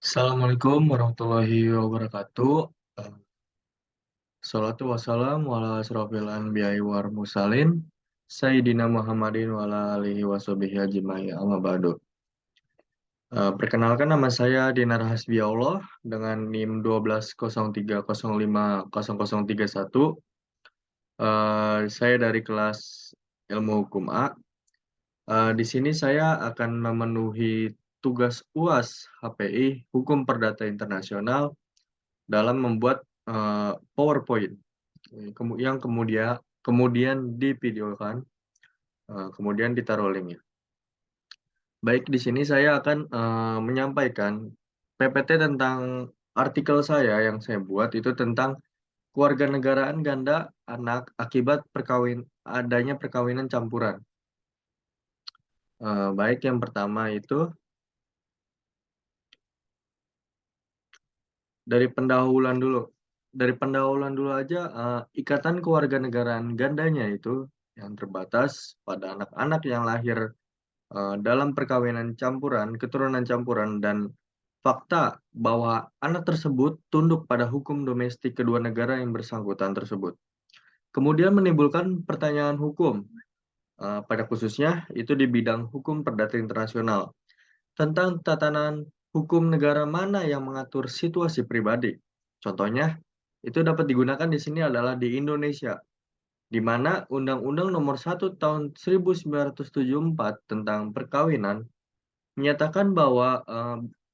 Assalamualaikum warahmatullahi wabarakatuh. Eh, Salatu wassalam ala asrofil anbiya'i war mursalin Sayyidina Muhammadin wa ala alihi wa sahbihi ajma'i amma ba'du. Perkenalkan, nama saya Dinar Hasbiallah dengan NIM 1203050031. Saya dari kelas Ilmu Hukum A. Di sini saya akan memenuhi tugas UAS HPI Hukum Perdata Internasional dalam membuat PowerPoint yang kemudian divideokan, kemudian ditaruh linknya. Baik, di sini saya akan menyampaikan PPT tentang artikel saya yang saya buat itu tentang kewarganegaraan ganda anak akibat adanya perkawinan campuran. Baik, yang pertama itu dari pendahuluan dulu. Dari pendahuluan dulu aja, ikatan kewarganegaraan gandanya itu yang terbatas pada anak-anak yang lahir dalam perkawinan campuran, keturunan campuran, dan fakta bahwa anak tersebut tunduk pada hukum domestik kedua negara yang bersangkutan tersebut. Kemudian menimbulkan pertanyaan hukum, pada khususnya itu di bidang hukum perdata internasional, tentang tatanan hukum negara mana yang mengatur situasi pribadi. Contohnya, itu dapat digunakan di sini adalah di Indonesia, di mana Undang-Undang Nomor 1 Tahun 1974 tentang perkawinan menyatakan bahwa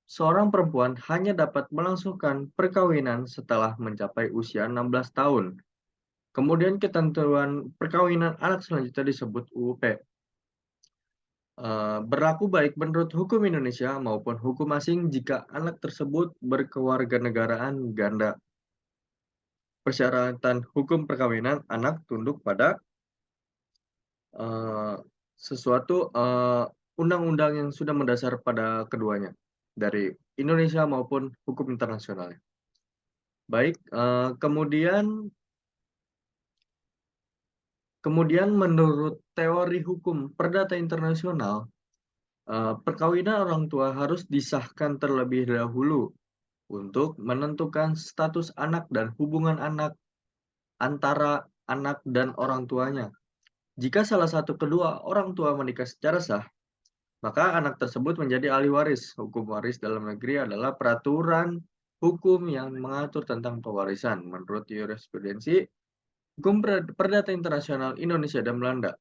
seorang perempuan hanya dapat melangsungkan perkawinan setelah mencapai usia 16 tahun. Kemudian ketentuan perkawinan anak selanjutnya disebut UUP. Berlaku baik menurut hukum Indonesia maupun hukum asing jika anak tersebut berkewarganegaraan ganda. Persyaratan hukum perkawinan anak tunduk pada eh, sesuatu undang-undang yang sudah mendasar pada keduanya dari Indonesia maupun hukum internasional. Baik, kemudian menurut teori hukum perdata internasional, perkawinan orang tua harus disahkan terlebih dahulu untuk menentukan status anak dan hubungan anak antara anak dan orang tuanya. Jika salah satu kedua orang tua menikah secara sah, maka anak tersebut menjadi ahli waris. Hukum waris dalam negeri adalah peraturan hukum yang mengatur tentang pewarisan menurut jurisprudensi hukum perdata internasional Indonesia dan Belanda.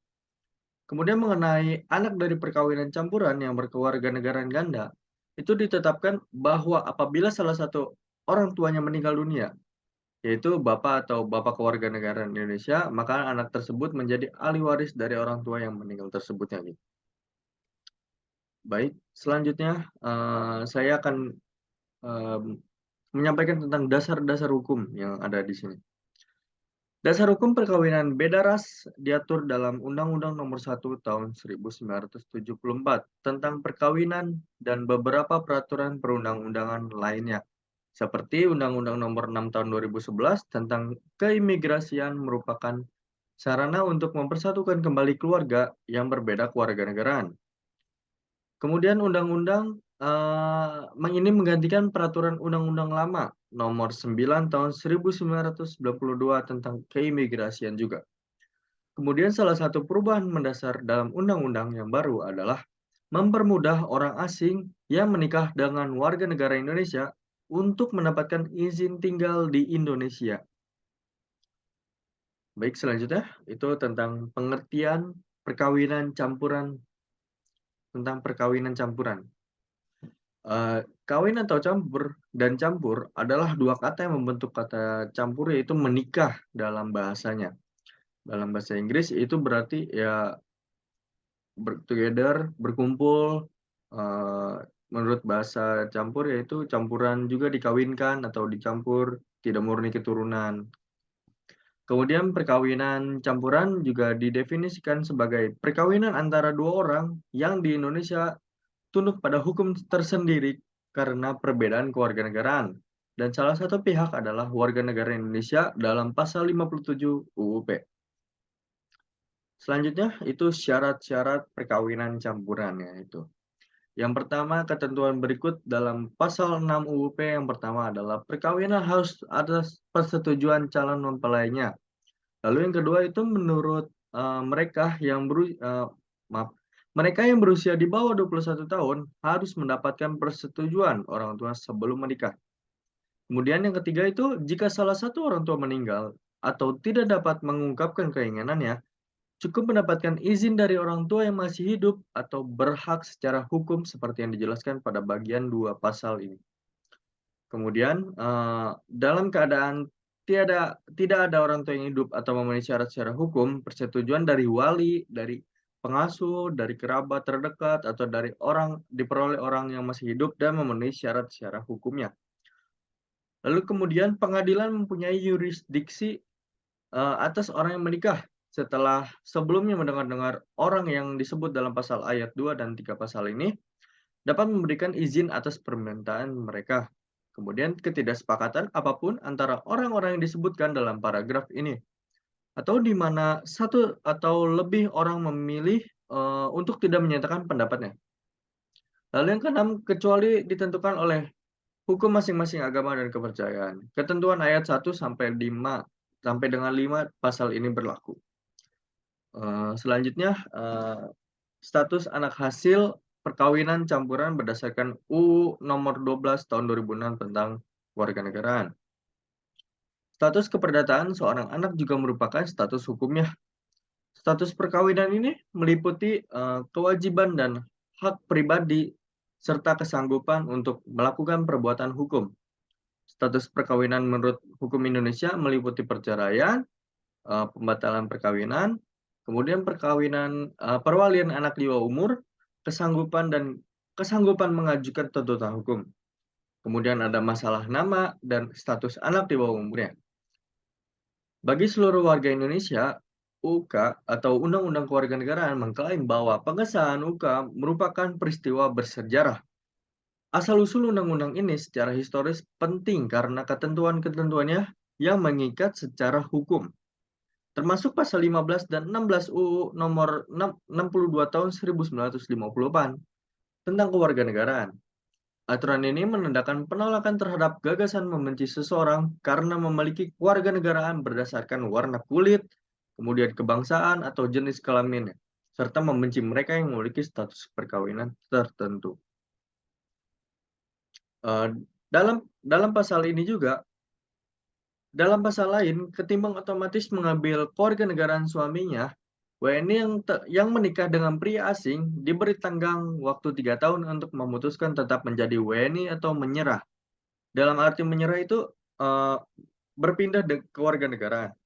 Kemudian mengenai anak dari perkawinan campuran yang berkewarganegaraan ganda, itu ditetapkan bahwa apabila salah satu orang tuanya meninggal dunia, yaitu bapak atau bapak kewarganegaraan Indonesia, maka anak tersebut menjadi ahli waris dari orang tua yang meninggal tersebut. Baik, selanjutnya saya akan em, menyampaikan tentang dasar-dasar hukum yang ada di sini. Dasar hukum perkawinan beda ras diatur dalam Undang-Undang Nomor 1 Tahun 1974 tentang perkawinan dan beberapa peraturan perundang-undangan lainnya, seperti Undang-Undang Nomor 6 Tahun 2011 tentang keimigrasian merupakan sarana untuk mempersatukan kembali keluarga yang berbeda kewarganegaraan. Kemudian undang-undang ini menggantikan peraturan undang-undang lama Nomor 9 Tahun 1992 tentang keimigrasian juga. Kemudian salah satu perubahan mendasar dalam undang-undang yang baru adalah mempermudah orang asing yang menikah dengan warga negara Indonesia untuk mendapatkan izin tinggal di Indonesia. Baik, selanjutnya itu tentang pengertian perkawinan campuran, tentang perkawinan campuran. Kawin atau campur dan campur adalah dua kata yang membentuk kata campur, yaitu menikah dalam bahasanya. Dalam bahasa Inggris itu berarti ya together, berkumpul. Menurut bahasa campur yaitu campuran juga dikawinkan atau dicampur, tidak murni keturunan. Kemudian perkawinan campuran juga didefinisikan sebagai perkawinan antara dua orang yang di Indonesia tunduk pada hukum tersendiri karena perbedaan kewarganegaraan. Dan salah satu pihak adalah warga negara Indonesia dalam pasal 57 UUP. Selanjutnya itu syarat-syarat perkawinan campuran, yaitu Yang pertama, ketentuan berikut dalam pasal 6 UU yang pertama adalah perkawinan harus atas persetujuan calon mempelainya. Lalu yang kedua itu menurut, mereka yang maaf, mereka yang berusia di bawah 21 tahun harus mendapatkan persetujuan orang tua sebelum menikah. Kemudian yang ketiga itu jika salah satu orang tua meninggal atau tidak dapat mengungkapkan keinginannya, cukup mendapatkan izin dari orang tua yang masih hidup atau berhak secara hukum seperti yang dijelaskan pada bagian 2 pasal ini. Kemudian, dalam keadaan tidak ada orang tua yang hidup atau memenuhi syarat secara hukum, persetujuan dari wali, dari pengasuh, dari kerabat terdekat, atau dari orang diperoleh orang yang masih hidup dan memenuhi syarat secara hukumnya. Lalu kemudian pengadilan mempunyai yurisdiksi atas orang yang menikah setelah sebelumnya mendengar-dengar orang yang disebut dalam pasal ayat 2 dan 3 pasal ini dapat memberikan izin atas permintaan mereka. Kemudian ketidaksepakatan apapun antara orang-orang yang disebutkan dalam paragraf ini atau di mana satu atau lebih orang memilih untuk tidak menyatakan pendapatnya. Lalu yang keenam, kecuali ditentukan oleh hukum masing-masing agama dan kepercayaan. Ketentuan ayat 1 sampai dengan 5 pasal ini berlaku. Selanjutnya, status anak hasil perkawinan campuran berdasarkan UU Nomor 12 Tahun 2006 tentang kewarganegaraan. Status keperdataan seorang anak juga merupakan status hukumnya. Status perkawinan ini meliputi kewajiban dan hak pribadi serta kesanggupan untuk melakukan perbuatan hukum. Status perkawinan menurut hukum Indonesia meliputi perceraian, pembatalan perkawinan, kemudian perkawinan, perwalian anak di bawah umur, kesanggupan mengajukan tuntutan hukum. Kemudian ada masalah nama dan status anak di bawah umurnya. Bagi seluruh warga Indonesia, UK atau Undang-Undang Kewarganegaraan mengklaim bahwa pengesahan UK merupakan peristiwa bersejarah. Asal-usul undang-undang ini secara historis penting karena ketentuan-ketentuannya yang mengikat secara hukum. Termasuk pasal 15 dan 16 UU Nomor 62 Tahun 1958 tentang kewarganegaraan. Aturan ini menandakan penolakan terhadap gagasan membenci seseorang karena memiliki kewarganegaraan berdasarkan warna kulit, kemudian kebangsaan atau jenis kelaminnya, serta membenci mereka yang memiliki status perkawinan tertentu. Eh, dalam pasal ini juga dalam pasal lain, ketimbang otomatis mengambil kewarganegaraan suaminya, WNI yang menikah dengan pria asing diberi tenggang waktu 3 tahun untuk memutuskan tetap menjadi WNI atau menyerah. Dalam arti menyerah itu eee, berpindah kewarganegaraan.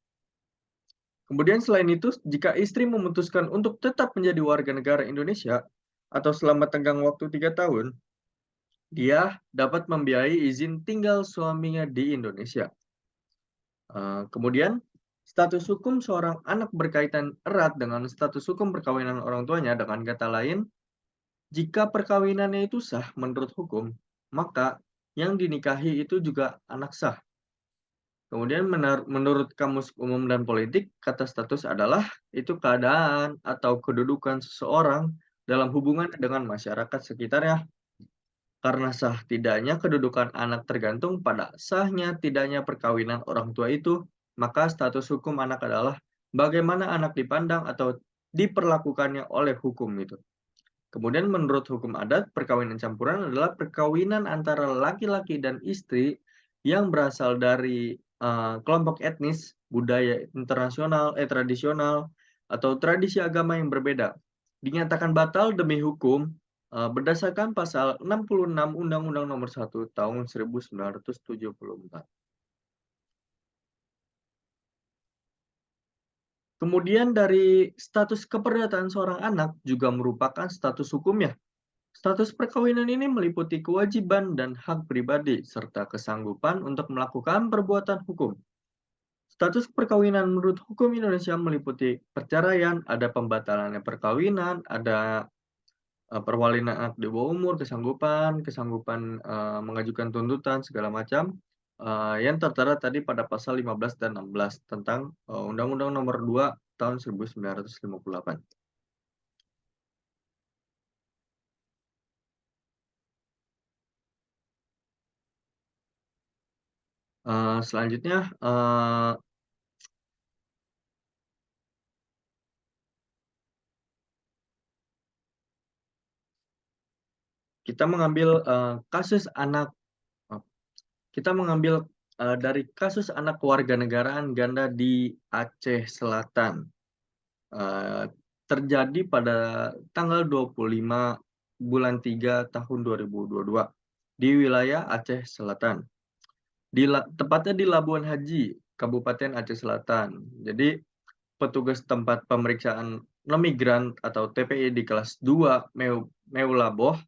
Kemudian selain itu, jika istri memutuskan untuk tetap menjadi warga negara Indonesia atau selama tenggang waktu 3 tahun, dia dapat membiayai izin tinggal suaminya di Indonesia. Kemudian status hukum seorang anak berkaitan erat dengan status hukum perkawinan orang tuanya. Dengan kata lain, jika perkawinannya itu sah menurut hukum, maka yang dinikahi itu juga anak sah. Kemudian menurut Kamus Umum dan Politik, kata status adalah itu keadaan atau kedudukan seseorang dalam hubungan dengan masyarakat sekitarnya. Karena sah tidaknya kedudukan anak tergantung pada sahnya tidaknya perkawinan orang tua itu, maka status hukum anak adalah bagaimana anak dipandang atau diperlakukannya oleh hukum itu. Kemudian menurut hukum adat, perkawinan campuran adalah perkawinan antara laki-laki dan istri yang berasal dari kelompok etnis, budaya internasional, tradisional, atau tradisi agama yang berbeda. Dinyatakan batal demi hukum berdasarkan pasal 66 Undang-Undang Nomor 1 Tahun 1974. Kemudian dari status keperdataan seorang anak juga merupakan status hukumnya. Status perkawinan ini meliputi kewajiban dan hak pribadi serta kesanggupan untuk melakukan perbuatan hukum. Status perkawinan menurut hukum Indonesia meliputi perceraian, ada pembatalannya perkawinan, ada perwalian anak di bawah umur, kesanggupan mengajukan tuntutan segala macam yang tertera tadi pada pasal 15 dan 16 tentang Undang-Undang Nomor 2 Tahun 1958. Selanjutnya, kita mengambil, kasus anak maaf, kita mengambil, dari kasus anak kewarganegaraan ganda di Aceh Selatan, eee, terjadi pada tanggal 25 bulan 3 tahun 2022 di wilayah Aceh Selatan, tepatnya di Labuan Haji, Kabupaten Aceh Selatan. Jadi, petugas tempat pemeriksaan non-migran atau TPI di kelas 2 Meulaboh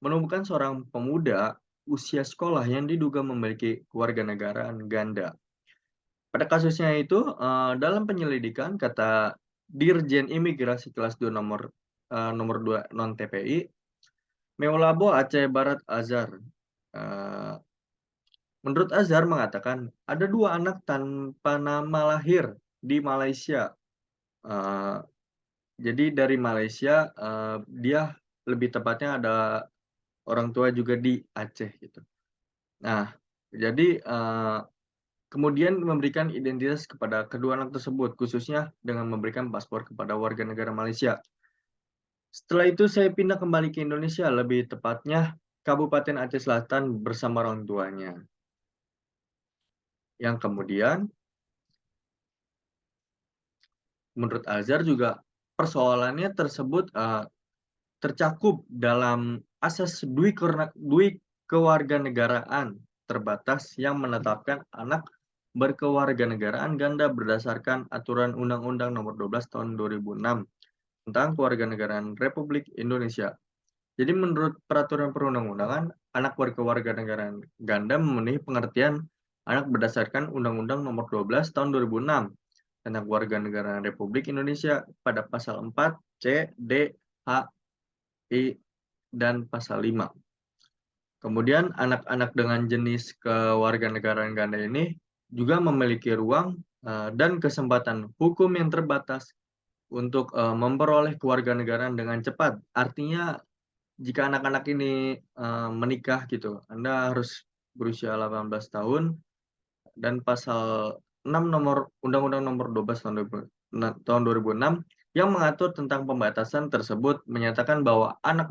menemukan seorang pemuda usia sekolah yang diduga memiliki kewarganegaraan ganda. Pada kasusnya itu, dalam penyelidikan, kata Dirjen Imigrasi kelas 2 nomor 2 non-TPI, Meulabo Aceh Barat Azhar. Eee, Menurut Azhar mengatakan, ada 2 anak tanpa nama lahir di Malaysia. Eee, jadi dari Malaysia, dia lebih tepatnya ada orang tua juga di Aceh gitu. Nah, jadi, kemudian memberikan identitas kepada kedua anak tersebut, khususnya dengan memberikan paspor kepada warga negara Malaysia. Setelah itu saya pindah kembali ke Indonesia, lebih tepatnya Kabupaten Aceh Selatan bersama orang tuanya. Yang kemudian menurut Azhar juga persoalannya tersebut, tercakup dalam asas dui kewarganegaraan terbatas yang menetapkan anak berkewarganegaraan ganda berdasarkan aturan Undang-Undang Nomor 12 Tahun 2006 tentang Kewarganegaraan Republik Indonesia. Jadi menurut peraturan perundang-undangan, anak berkewarganegaraan ganda memenuhi pengertian anak berdasarkan Undang-Undang Nomor 12 Tahun 2006 tentang Kewarganegaraan Republik Indonesia pada pasal 4, C, D, H, I, dan pasal 5. Kemudian anak-anak dengan jenis kewarganegaraan ganda ini juga memiliki ruang dan kesempatan hukum yang terbatas untuk memperoleh kewarganegaraan dengan cepat. Artinya jika anak-anak ini menikah gitu, Anda harus berusia 18 tahun dan pasal 6 Undang-Undang Nomor 12 tahun 2006 yang mengatur tentang pembatasan tersebut menyatakan bahwa anak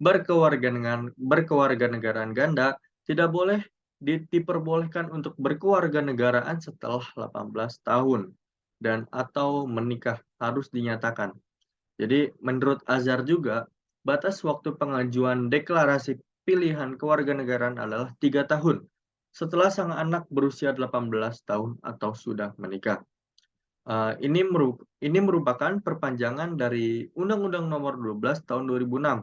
berkewarganegaraan ganda tidak boleh diperbolehkan untuk berkewarganegaraan setelah 18 tahun dan atau menikah harus dinyatakan. Jadi menurut Azhar juga, batas waktu pengajuan deklarasi pilihan kewarganegaraan adalah 3 tahun setelah sang anak berusia 18 tahun atau sudah menikah. Ini merupakan perpanjangan dari Undang-Undang Nomor 12 Tahun 2006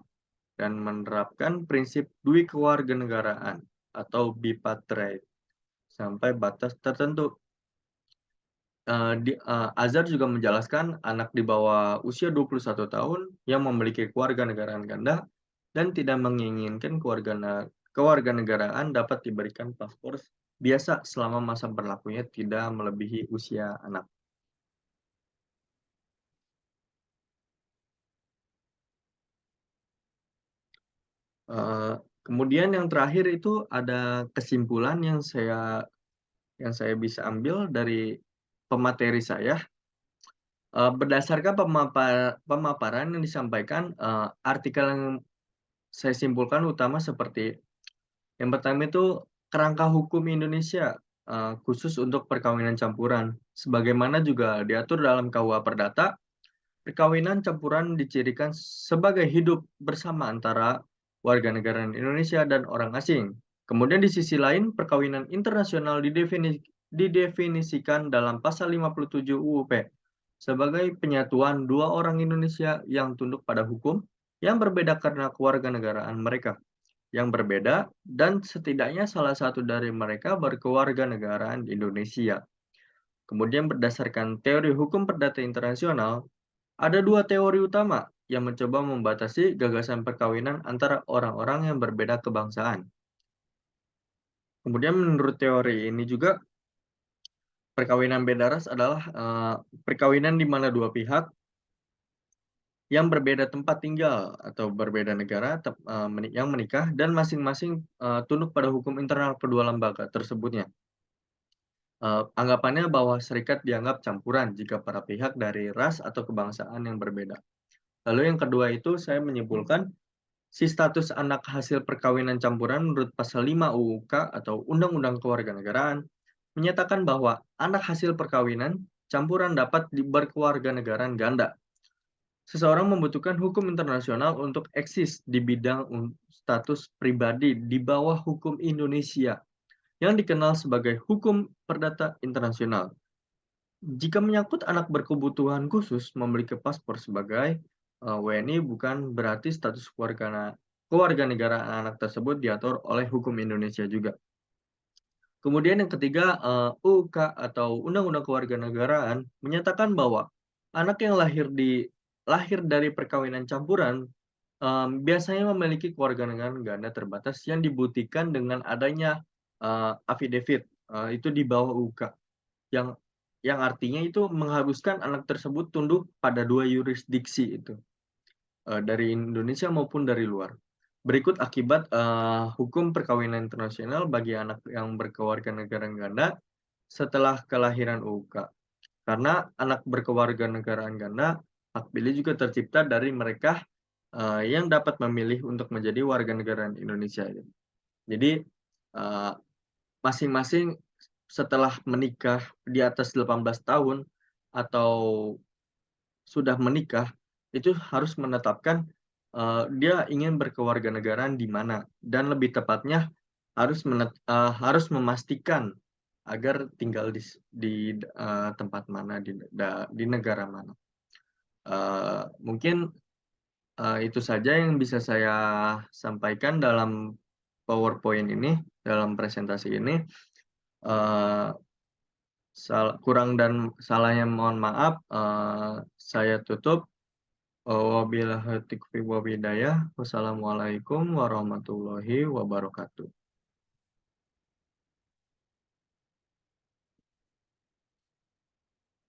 dan menerapkan prinsip dui kewarganegaraan atau bipartite sampai batas tertentu. Azhar juga menjelaskan anak di bawah usia 21 tahun yang memiliki kewarganegaraan ganda dan tidak menginginkan kewarganegaraan dapat diberikan paspor biasa selama masa berlakunya tidak melebihi usia anak. Eee, Kemudian yang terakhir itu ada kesimpulan yang saya bisa ambil dari pemateri saya, berdasarkan pemaparan yang disampaikan, artikel yang saya simpulkan utama seperti yang pertama itu kerangka hukum Indonesia, khusus untuk perkawinan campuran. Sebagaimana juga diatur dalam KUH Perdata, perkawinan campuran dicirikan sebagai hidup bersama antara warga negara Indonesia dan orang asing. Kemudian di sisi lain, perkawinan internasional didefinisikan dalam pasal 57 UUP sebagai penyatuan dua orang Indonesia yang tunduk pada hukum yang berbeda karena kewarganegaraan mereka yang berbeda dan setidaknya salah satu dari mereka berkewarganegaraan di Indonesia. Kemudian berdasarkan teori hukum perdata internasional, ada dua teori utama yang mencoba membatasi gagasan perkawinan antara orang-orang yang berbeda kebangsaan. Kemudian menurut teori ini juga, perkawinan beda ras adalah perkawinan di mana dua pihak yang berbeda tempat tinggal atau berbeda negara yang menikah dan masing-masing tunduk pada hukum internal kedua lembaga tersebutnya. Anggapannya bahwa serikat dianggap campuran jika para pihak dari ras atau kebangsaan yang berbeda. Lalu yang kedua itu saya menyimpulkan, si status anak hasil perkawinan campuran menurut pasal 5 UU atau Undang-Undang Kewarganegaraan menyatakan bahwa anak hasil perkawinan campuran dapat berkewarganegaraan ganda. Seseorang membutuhkan hukum internasional untuk eksis di bidang status pribadi di bawah hukum Indonesia yang dikenal sebagai hukum perdata internasional. Jika menyangkut anak berkebutuhan khusus memiliki paspor sebagai WNI, bukan berarti status kewarganegaraan anak tersebut diatur oleh hukum Indonesia juga. Kemudian yang ketiga, UUK atau Undang-Undang Kewarganegaraan menyatakan bahwa anak yang lahir dari perkawinan campuran, biasanya memiliki kewarganegaraan ganda terbatas yang dibuktikan dengan adanya, affidavit, itu di bawah UUK, yang yang artinya itu mengharuskan anak tersebut tunduk pada 2 yurisdiksi itu, dari Indonesia maupun dari luar. Berikut akibat, hukum perkawinan internasional bagi anak yang berkewarganegaraan ganda setelah kelahiran UUK. Karena anak berkewarganegaraan ganda, hak pilih juga tercipta dari mereka, yang dapat memilih untuk menjadi warga negara Indonesia gitu. Jadi, eee, masing-masing setelah menikah di atas 18 tahun atau sudah menikah, itu harus menetapkan, dia ingin berkewarganegaraan di mana dan lebih tepatnya harus memastikan agar tinggal di tempat mana, di negara mana. Mungkin, itu saja yang bisa saya sampaikan dalam PowerPoint ini, dalam presentasi ini. Eee, Kurang dan salahnya mohon maaf, saya tutup. Wabillahi taufiq walhidayah. Wassalamualaikum warahmatullahi wabarakatuh.